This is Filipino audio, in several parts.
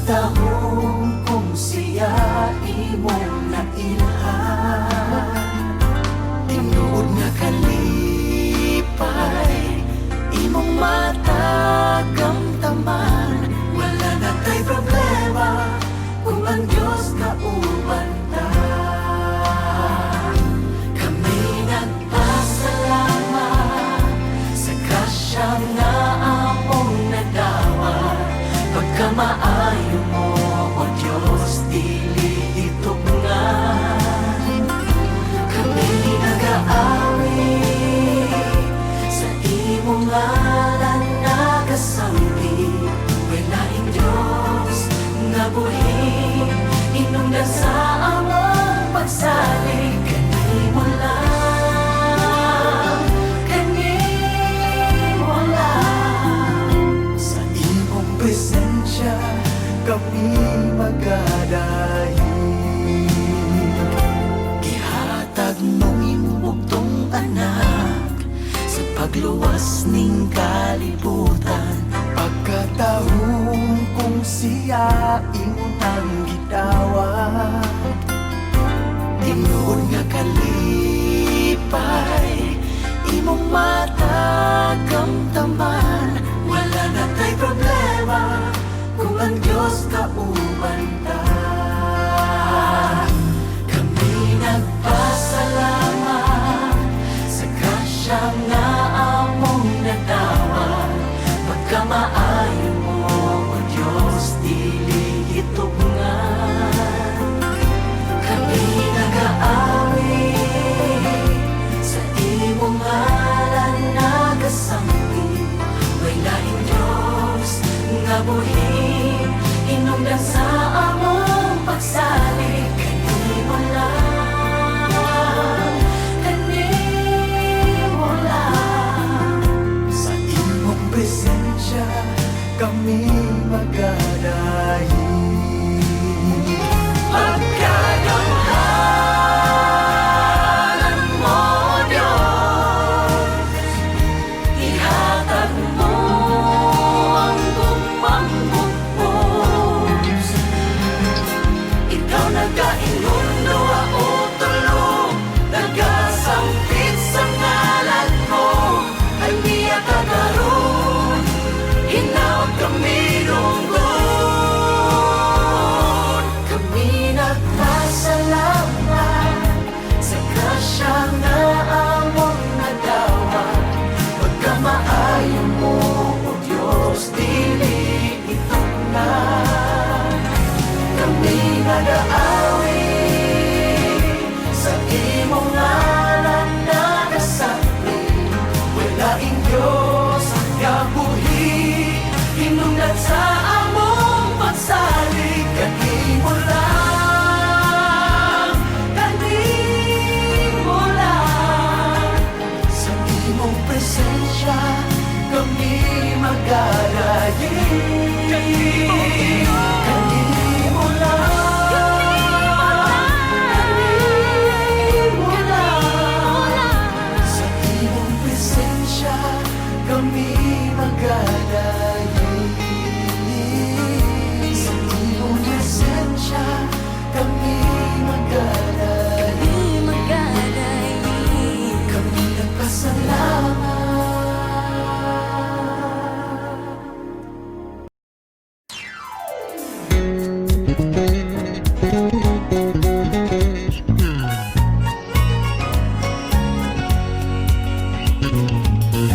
Pagkatahong kung siya imong nailhan, tinuod nga kalipay imong matagamtaman. Wala na tay problema kung ang Diyos kauban ta. Kami nagpasalamat sa grasya nga among nadawat. Pagkamaayo mo, O Diyos, dili itugnan. Kami nag-aawi sa imong ngalan nagasambi. Walaing Diyos nga buhi, hinungdan sa among pagsalig. Kanimo lang, kanimo lang. Sa imong presensya kami magadahi. Gihatag mong imong bugtong anak sa pagluwas ning kalibutan. Pagkatahong kung siya imong ang gidawat, tinuod nga kalipay imong matagamtaman. Wala na tay problema kung ang Diyos kauban ta. Kami nagpasalamat sa grasya nga among nadawat. Pagkamaayo mo, O Diyos, dili itugnan. Kami nag-aawi sa imong ngalan nagasambi. Walaing Diyos nga buhi, hinungdan sa among pagsalig. Kanimo lang, kanimo lang. Sa imong presensya kami magadahi. Pagkadamhanan mo, Diyos, ihatag mo ang bumambugpos. Ikaw nagkainundo o tulong, nagasampit sa ngalan mo. Ay niya kagaroon, hinawag kami lunggon. Kami nagpasalamat sa grasya nga among nadawat. Pagkamaayo mo, O Diyos, dili itugnan. Kami nag-aawi sa imong ngalan nagasapi. Walaing Diyos nga buhi, hinungdan sa among pagsalig. Kanimo lang, kanimo lang. Sa imong presensya kami magadahi. Kanimo lang, kanimo lang. Sa imong presensya kami magadahi. Sa imong presensya kami magadahi. Kami nagpasalamat.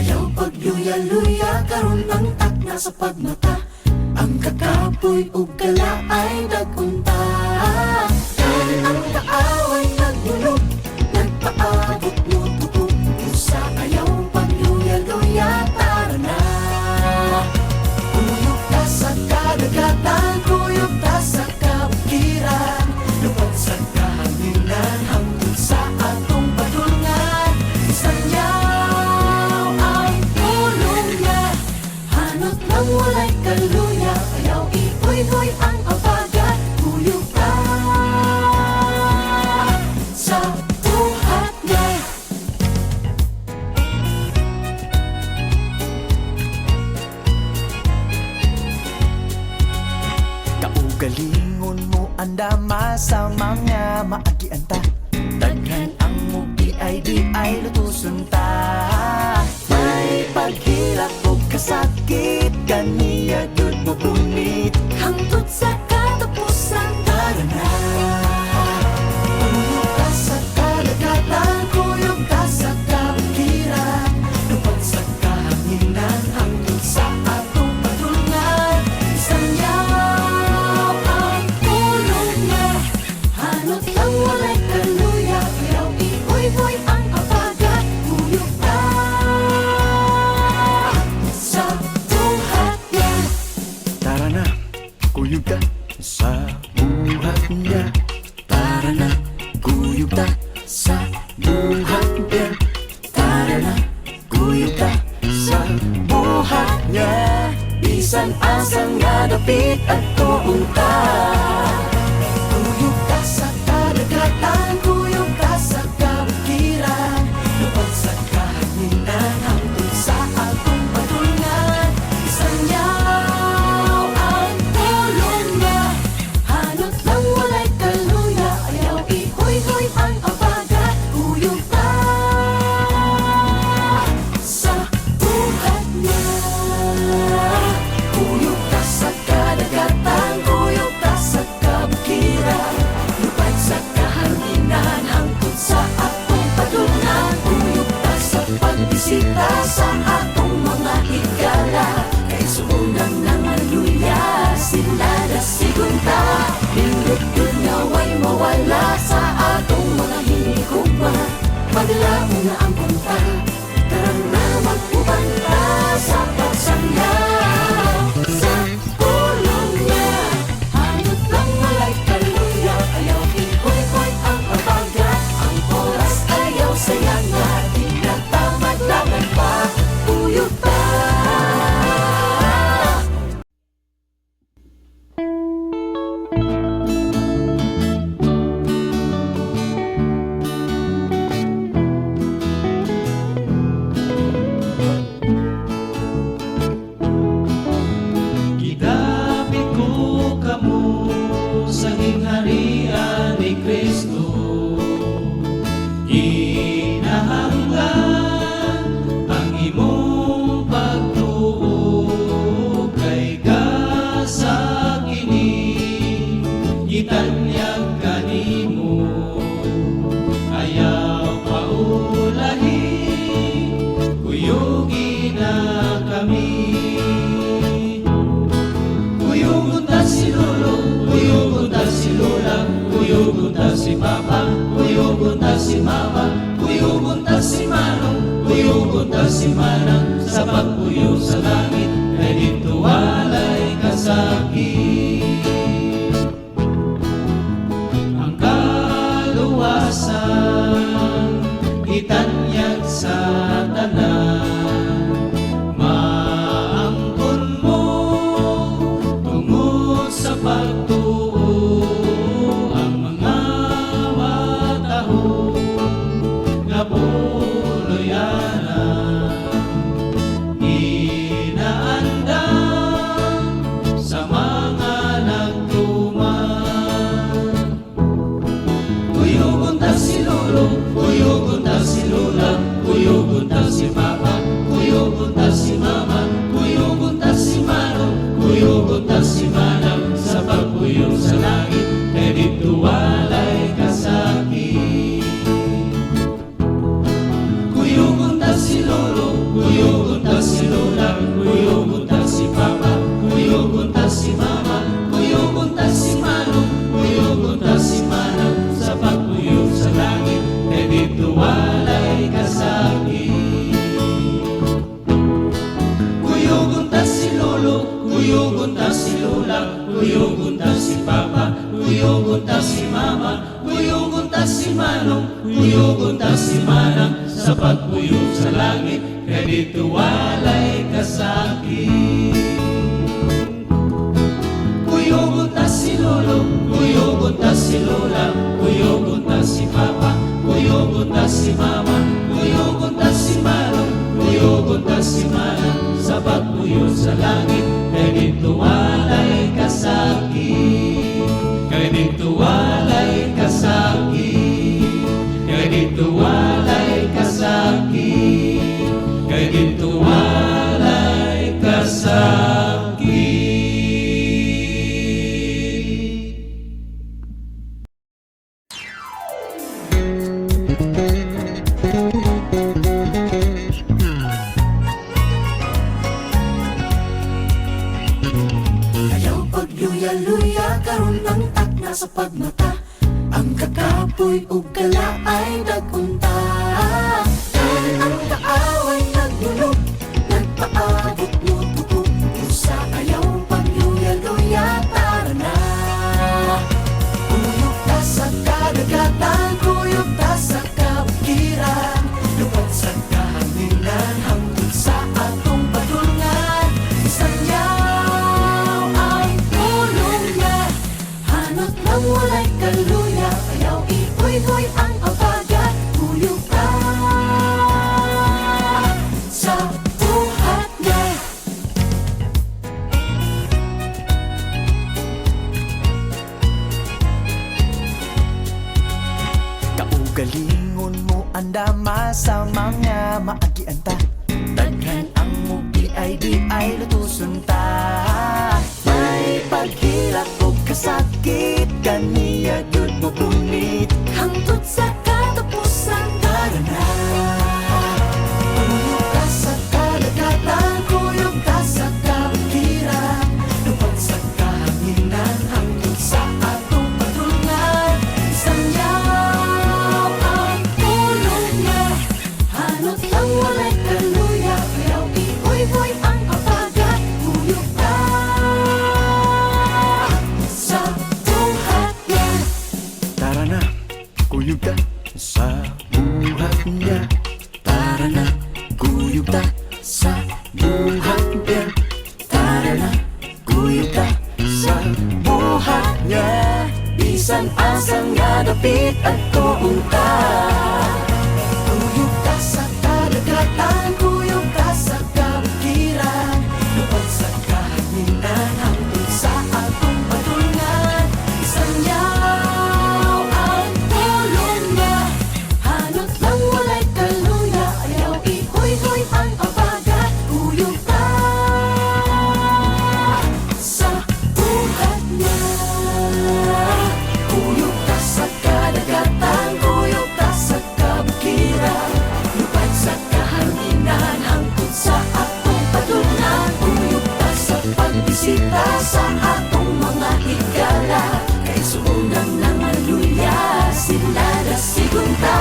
Ayaw pagluya-luya karon ang takna sa pagmata. Ang kakapoy ug kala ay nagunta. Dahil ang kaaway nagbulog, nagpaabot mo tubog. Usa ayaw pagluya-luya, tara na. Umuyog ka sa kadagatan, kuyog ka sa kabukiran. Lupad sa kahanginan, hangtod sa atong padulngan. Isanyaw ang tulong niya, hanot lang walay kaluya. Ayaw ihoy-hoy ang abagat, kuyog ka sa buhat niya. Ugalingon mo andama sa mga maagian ta. Daghan ang mugi ay di ay lutusun ta. May paghilak o kasakit, kaniya yun mabunit hangtod sa katapusan. Tara na, kuyog ka sa kadagatan, kuyog ka sa kabukiran, lupad sa kahanginan hangtod sa atong patulungan. Isanyaw ang tulong niya, hanot lang walay kaluya, pero ihoy-hoy ang apagat. Kuyog ka sa buhat niya. Tara na, kuyog ta sa buhat niya. Tara na, kuyog ta sa buhat niya. Tara na, kuyog ta sa buhat niya. Bisan asang nga dapit at tuong ta. Kuyog ka sa kadagatan, kuyog ka sa kabukiran, lupad sa kahanginan hangtod sa atong patulungan. Isanyaw ang tulong niya, hanot lang walay kaluya, ayaw ihoy-hoy ang apagat. Kuyog ka sa buhat niya. Kuyog ka sa kadagatan, kuyog ka sa kabukiran, lupad sa kahanginan hangtod sa atong patulungan. Kuyog ka sa pagbisita sa atong mga higala, kay suunang nangaluya sila na sigunta. Lindot yun nga way mawala sa atong mga hinigugma, maglaong nga ang punta. Tarang na magpupanta sa pagsanyaw sa pulong niya. Hanot lang walay kaluya, ayaw ihoy-hoy ang apagat. Ang oras ayaw sayangan, di na tamadlangan pa. Kuyog ta. Gidapit ko kamo sa gingharian ni Kristo. Kinahanglan ang imong pagtuo kay gasa kini. Gitanyag kanimo, ayaw paulahi, kuyogi na kami. Kuyugon ta si lolo, kuyugon ta si lola, kuyugon ta si papa, kuyugon ta si mama, kuyugon ta si manong, kuyugon ta si manang, sa pagpuyo sa langit, kay dito walay kasakit. Ang kaluwasan, itanyag sa tanan, maangkon mo tungod sa pagtuo. Ang mga mataho nga puloyanan, inaandam sa mga nagtuman. Kuyugon ta si lolo, kuyugon ta si lola, kuyugon ta si papa, kuyugon ta si mama, kuyugon ta si manong, kuyugon ta si manang, sa pagpuyo sa langit, kay dito walay kasakit. Kuyugon ta si lolo, kuyugon ta si lola, kuyugon ta si papa, kuyugon ta si mama, kuyugon ta si manong, kuyugon ta si manang, sa pagpuyo sa langit, kay dito walay kasakit. Kuyugon ta si lolo, kuyugon ta si lola, kuyugon ta si papa, kuyugon ta si mama, kuyugon ta si manong, kuyugon ta si manang, sa pagpuyo sa langit, kay dito walay kasakit. Kuyugon ta si lolo, kuyugon ta si lola, kuyugon ta si papa, kuyugon ta si mama, kuyugon ta si manong, kuyugon ta si manang, sa pagpuyo sa langit, kay dito walay kasakit. Ayaw pagluya-luya karon ang takna sa pagmata. Ang kakapoy ug kala ay nagunta. Dahil ang kaaway nagdulog, nagpaabot mo tuko. Usa ayaw pagluya-luya, tara na. Kuyog ka sa kadagatan, kuyog ka sa kabukiran. Lupad sa kahanginan, hangtod sa atong padulngan. Sanyaw ay tulong niya, hanot ng walay kaluya. Ayaw ihoy-hoy ang abagat, kuyog ka sa buhat niya. Kaugalingon mo andama sa mga maagianta. Daghan ang mugi ay di ay lutusun ta. May paghilak o kasakit, kaniya yun mo punit. Hangtod sa katapusan, tara na. Kuyog ka sa kadagatan, kuyog ka sa kabukiran. Lupad sa kahanginan, hangtod sa atong padulngan. Sanyaw ay tulong niya, hanot lang walay kaluya. Ayaw ihoy-hoy ang abagat, kuyog ka sa buhat niya. Tara na, kuyog ta sa buhat niya. Tara na, kuyog ta sa buhat niya. Tara na, kuyog ta sa buhat niya. Bisan asang nga dapit at tuong ka. Kuyog ka sa kadagatan, kuyog ka sa kabukiran. Lupad sa kahanginan, hangtod sa atong padulngan. Sanyaw ang tulong niya, hanot lang walay kaluya. Ayaw ihoy-hoy ang abagat, kuyog ka sa buhat niya. Kuyog ka sa kadagatan, kuyog ka sa kabukiran. Lupad sa kahanginan, hangtod sa atong padulngan. Kuyog ka sa pagbisita sa atong mga higala. Kay suunang nangaluya, sila na sigunta.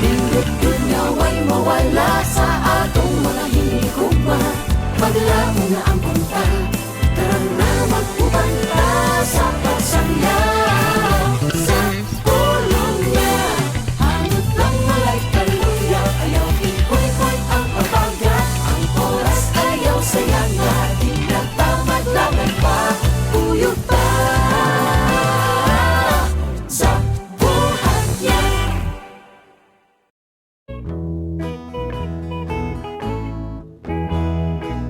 Nindot yun nga way mawala sa atong mga hinigugma. Paglaong na ang punta, tara na magpupanta sa pagsanyaw sa pulong niya. Hanot lang walay kaluya, ayaw ihoy-hoy ang abagat. Ang oras ayaw sayangan, di nagpamadlangan pa. Kuyog pa sa buhat niya.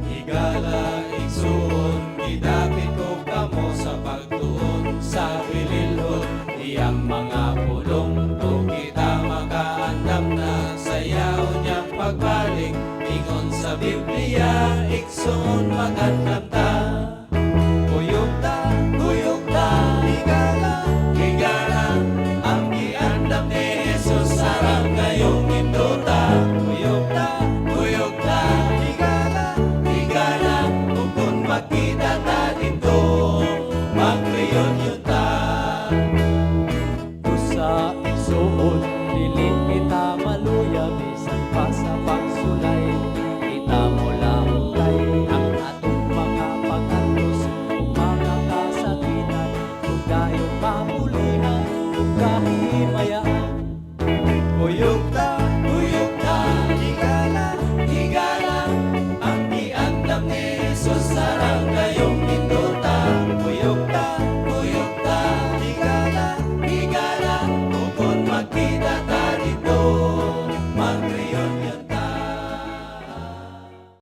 Higala igsoon, gidapit ko kamo sa pagtuon sa bililhon. Iyang mga pulong to kita makaandam na sayaw niyang pagbalik. Ingon sa Biblia, igsoon magandam ta. Kuyog ta, higala, higala. Ang giandam ni Jesus sarang ngayong induta. Kuyog ta, higala, higala. Kung makita ta